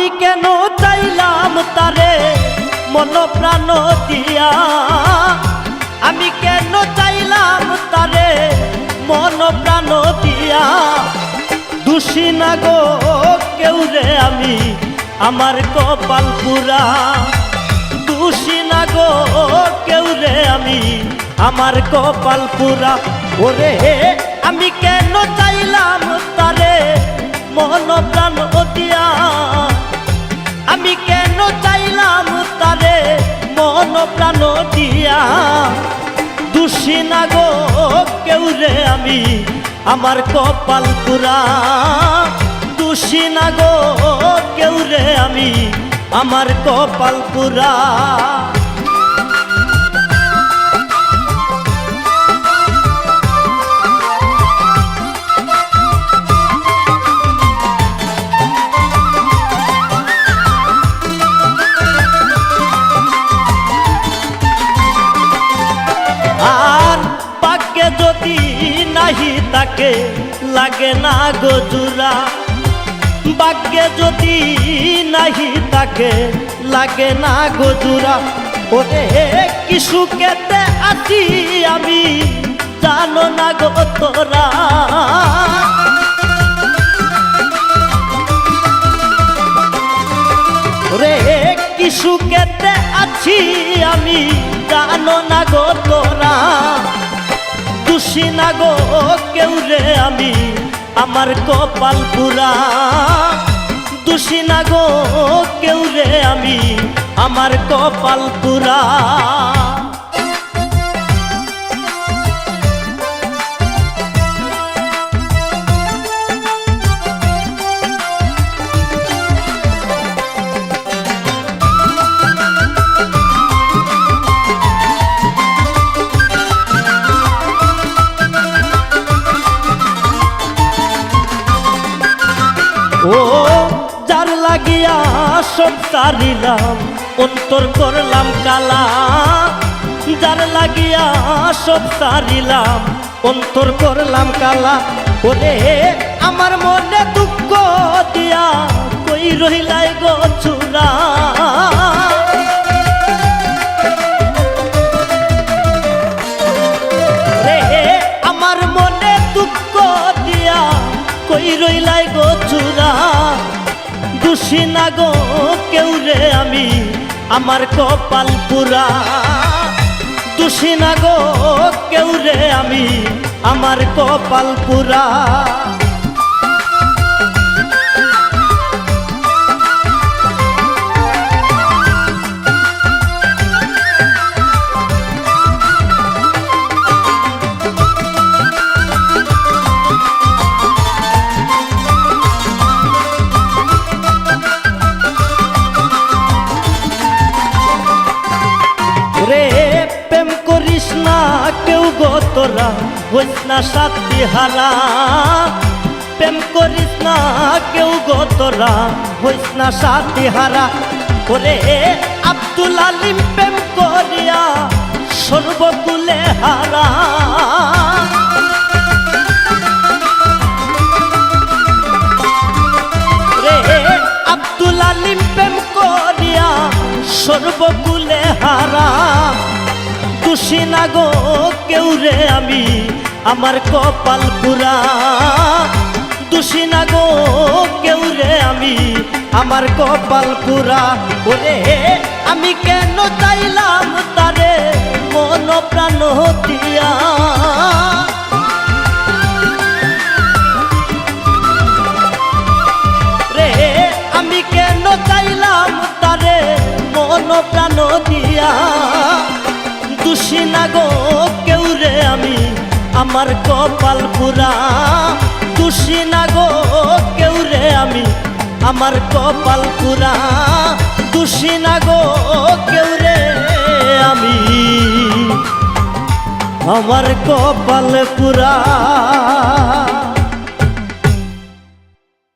আমি কেন চাইলাম তারে মন প্রাণ দিয়া, আমি কেন চাইলাম তারে মন প্রাণ দিয়া। দোষী না গো কেউ রে আমি আমার কপাল পুরা, দোষী না গো কেউ রে আমি আমার কপাল পুরা। ওরে আমি কেন চাইলাম তারে মন প্রাণ দিয়া, আমি কেন চাইলাম তারে মন প্রাণ দিয়া। দোষী না গো কেউ রে আমি আমার কপাল পুরা, দোষী না গো কেউ রে আমি আমার কপাল পুরা। আর পাকে যদি নাহি তাকে লাগে না গো জোড়া, ভাগ্যে যদি নাহি তাকে লাগে না গো জোড়া। ওরে কি সুখেতে আছি আমি জানো না গো তোরা, রে কি সুখেতে আছি আমি জানো না গো তোরা। দোষী না গো কেউ রে আমি আমার কপাল পুরা, দোষী না গো কেউ রে আমি আমার কপাল পুরা। ও যার লাগিয়া সব সারিলাম অন্তর করলাম কালা, যার লাগিয়া সব সারিলাম অন্তর করলাম কালা। ওরে আমার মনে দুঃখ দিয়া কই রহিলাই গো চূড়া, রে আমার মনে দুঃখ দিয়া কই রইলাই গো চূড়া। দোষী না গো কেউ রে আমি আমার কপাল পুরা, দোষী না গো কেউ রে আমি আমার কপাল পুরা। রে প্রেম করিস না কেউ গো তোরা হইস না সাথী হারা, প্রেম করিস না কেউ গো তোরা হইস না সাথী হারা। ওরে আব্দুল আলিম প্রেম করিয়া সর্বকুলে হারা, রে আব্দুল আলিম প্রেম করিয়া সর্বকুলে হারা। দোষী না গো কেউ রে আমি আমার কপাল পুরা, দোষী না গো কেউ রে আমি আমার কপাল পুরা। ওরে আমি কেন চাইলাম তারে মন প্রাণ দিয়া, রে আমি কেন চাইলাম তারে মন প্রাণ দিয়া। দোষী না গো কেউ রে আমি আমার কপাল পুরা, দোষী না গো কেউ রে আমি আমার কপাল পুরা, দোষী না গো কেউ রে আমি আমার কপাল পুরা।